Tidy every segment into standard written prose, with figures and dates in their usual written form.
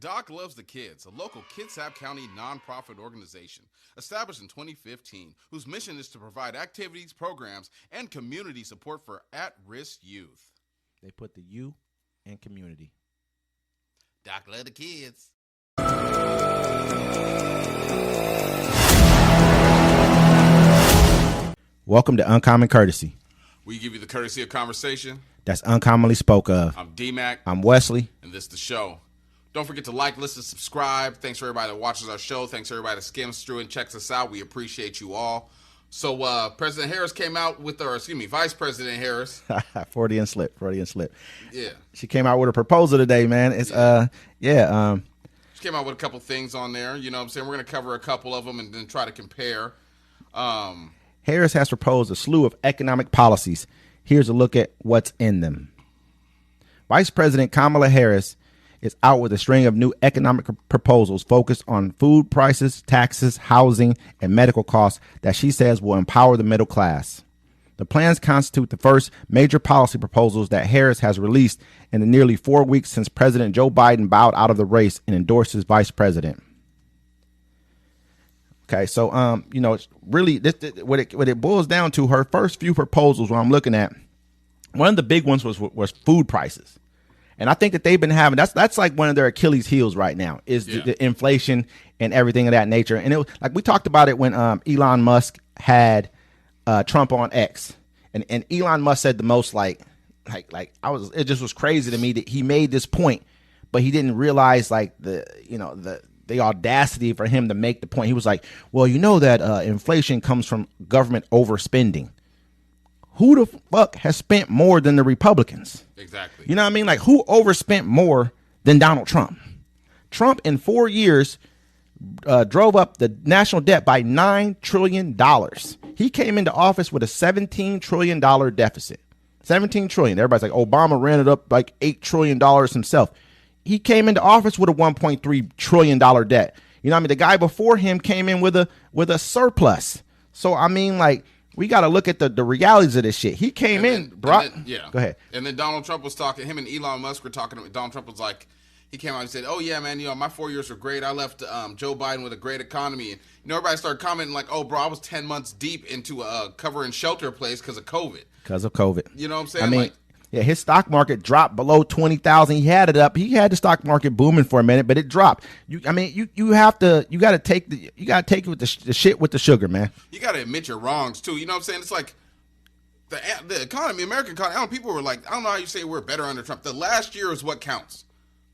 Doc Loves the Kids, a local Kitsap County nonprofit organization established in 2015, whose mission is to provide activities, programs, and community support for at-risk youth. They put the U in community. Doc Loves the Kids. Welcome to Uncommon Courtesy. We give you the courtesy of conversation That's uncommonly spoke of. I'm D-Mac. I'm Wesley. And this is the show. Don't forget to like, listen, subscribe. Thanks for everybody that watches our show. Thanks for everybody that skims through and checks us out. We appreciate you all. So President Harris came out with, Vice President Harris. Freudian slip. Yeah. She came out with a proposal today, man. It's, She came out with a couple things on there. You know what I'm saying? We're going to cover a couple of them and then try to compare. Harris has proposed a slew of economic policies. Here's a look at what's in them. Vice President Kamala Harris is out with a string of new economic proposals focused on food prices, taxes, housing, and medical costs that she says will empower the middle class. The plans constitute the first major policy proposals that Harris has released in the nearly 4 weeks since President Joe Biden bowed out of the race and endorsed as vice president. Okay, so it's really what it boils down to. Her first few proposals, what I'm looking at, one of the big ones was food prices. And I think that they've been having that's like one of their Achilles heels right now is the inflation and everything of that nature. And it was like we talked about it when Elon Musk had Trump on X, and Elon Musk said the most it just was crazy to me that he made this point, but he didn't realize the audacity for him to make the point. He was like, well, you know that inflation comes from government overspending. Who the fuck has spent more than the Republicans? Exactly. You know what I mean? Like, who overspent more than Donald Trump? Trump in 4 years drove up the national debt by $9 trillion. He came into office with a $17 trillion deficit. $17 trillion. Everybody's like, Obama ran it up like $8 trillion himself. He came into office with a $1.3 trillion debt. You know what I mean? The guy before him came in with a surplus. So, I mean, like, we got to look at the realities of this shit. He came in, brought. Yeah. Go ahead. And then Donald Trump was talking, him and Elon Musk were talking. Donald Trump was like, he came out and said, oh, yeah, man, my 4 years were great. I left Joe Biden with a great economy. And, everybody started commenting like, oh, bro, I was 10 months deep into a cover and shelter place because of COVID. Because of COVID. You know what I'm saying? I mean, his stock market dropped below 20,000. He had it up. He had the stock market booming for a minute, but it dropped. You got to take it with the shit with the sugar, man. You got to admit your wrongs too. You know what I'm saying? It's like the economy, American economy. People were like, I don't know how you say we're better under Trump. The last year is what counts.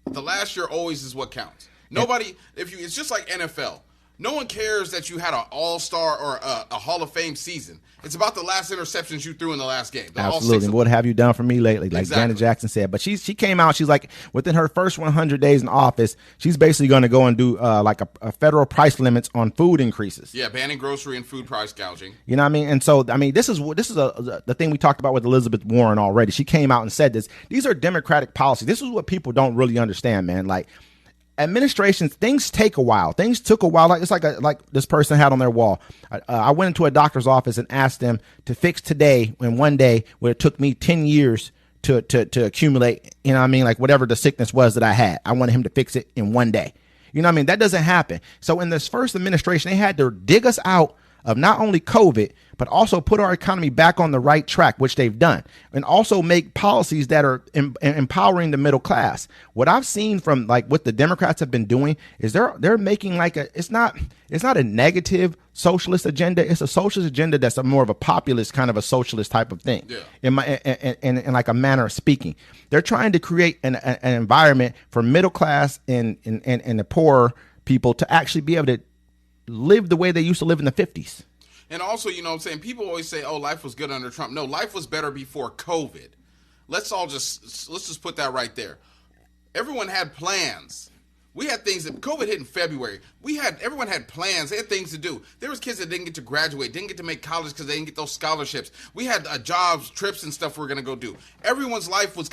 The last year always is what counts. Nobody, it's just like NFL. No one cares that you had an all-star or a Hall of Fame season. It's about the last interceptions you threw in the last game. Absolutely. What have you done for me lately? Like Janet Jackson said. But she came out. She's like, within her first 100 days in office, she's basically going to go and do like a federal price limits on food increases. Yeah, banning grocery and food price gouging. You know what I mean? And so, I mean, this is the thing we talked about with Elizabeth Warren already. She came out and said this. These are Democratic policies. This is what people don't really understand, man. Like, administrations, things take a while. Things took a while. Like it's like this person had on their wall. I went into a doctor's office and asked them to fix today in one day where it took me 10 years to accumulate, you know what I mean? Like whatever the sickness was that I had, I wanted him to fix it in one day. You know what I mean? That doesn't happen. So in this first administration, they had to dig us out of not only COVID, but also put our economy back on the right track, which they've done, and also make policies that are empowering the middle class. What I've seen from like what the Democrats have been doing is they're making like it's not a negative socialist agenda. It's a socialist agenda that's more of a populist kind of a socialist type of thing. Yeah. In like a manner of speaking, they're trying to create an environment for middle class and the poorer people to actually be able to live the way they used to live in the 50s. And also, you know what I'm saying, people always say, oh, life was good under Trump. No, life was better before COVID. Let's just put that right there. Everyone had plans. We had things that COVID hit in February. Everyone had plans. They had things to do. There was kids that didn't get to graduate, didn't get to make college because they didn't get those scholarships. We had jobs, trips, and stuff we were going to go do. Everyone's life was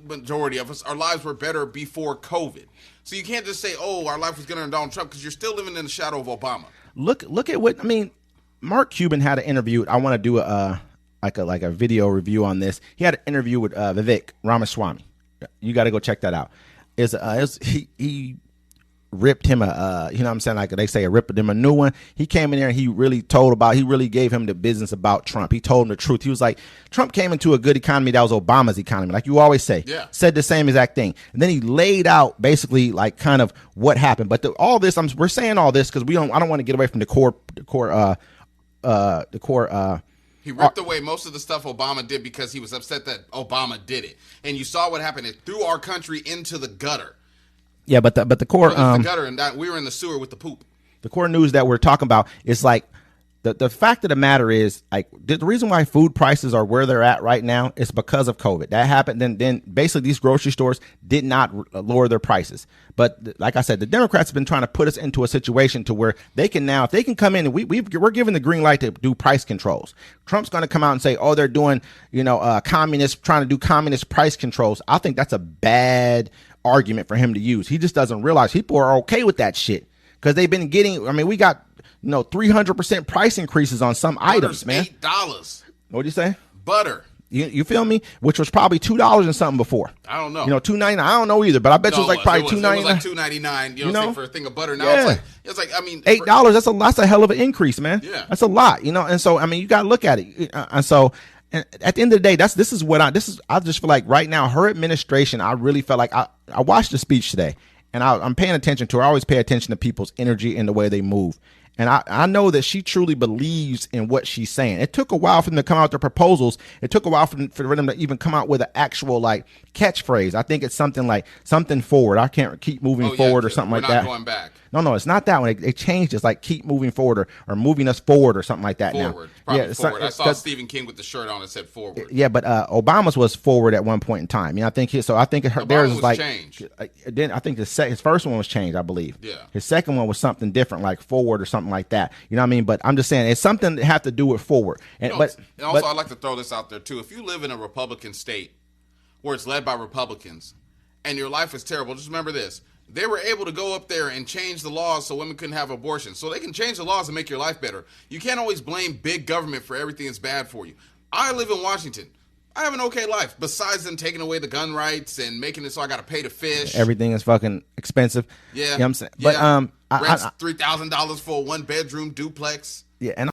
majority of us, our lives were better before COVID. So you can't just say, oh, our life was good under Donald Trump because you're still living in the shadow of Obama. Look at what, I mean, Mark Cuban had an interview. I want to do a video review on this. He had an interview with Vivek Ramaswamy. You got to go check that out. he ripped him you know what I'm saying, like they say, ripped him a new one. He came in there and he really gave him the business about Trump. He told him the truth. He was like, Trump came into a good economy that was Obama's economy, like you always say. Yeah. Said the same exact thing, and then he laid out basically like kind of what happened. But all this, we're saying all this because I don't want to get away from the core. He ripped away most of the stuff Obama did because he was upset that Obama did it, and you saw what happened. It threw our country into the gutter. Yeah, but the core the gutter, and we were in the sewer with the poop. The core news that we're talking about is like the fact of the matter is, like, the reason why food prices are where they're at right now is because of COVID. That happened. Then basically these grocery stores did not lower their prices. But like I said, the Democrats have been trying to put us into a situation to where they can now, if they can come in and we're given the green light to do price controls. Trump's going to come out and say, oh, they're doing, trying to do communist price controls. I think that's a bad argument for him to use. He just doesn't realize people are okay with that shit because they've been getting, we got 300% price increases on some items, man. $8. What'd you say? Butter. You feel me? Which was probably $2 and something before. I don't know. $2.99. I don't know either, but I bet you it was like probably $2.99. It was like $2.99. For a thing of butter. Now it's like $8. That's a hell of an increase, man. Yeah, that's a lot. And so you got to look at it. And so at the end of the day, I just feel like right now her administration. I really felt like I watched the speech today, and I'm paying attention to her. I always pay attention to people's energy and the way they move. And I know that she truly believes in what she's saying. It took a while for them to come out with their proposals. It took a while for them to even come out with an actual catchphrase. I think it's something like something forward. I can't keep moving forward or something like that. We're not going back. No, it's not that one. They changed it. It's like keep moving forward or moving us forward or something like that. Forward. Now. Probably forward. I saw Stephen King with the shirt on that said forward. Yeah, but Obama's was forward at one point in time. I think theirs is like changed. Then I think his first one was changed, I believe. Yeah. His second one was something different, like forward or something like that. You know what I mean? But I'm just saying it's something that have to do with forward. And I'd like to throw this out there too. If you live in a Republican state where it's led by Republicans and your life is terrible, just remember this. They were able to go up there and change the laws so women couldn't have abortions. So they can change the laws and make your life better. You can't always blame big government for everything that's bad for you. I live in Washington. I have an okay life, besides them taking away the gun rights and making it so I got to pay to fish. Everything is fucking expensive. Yeah. You know what I'm saying? But rent's $3,000 for a 1-bedroom duplex. Yeah, and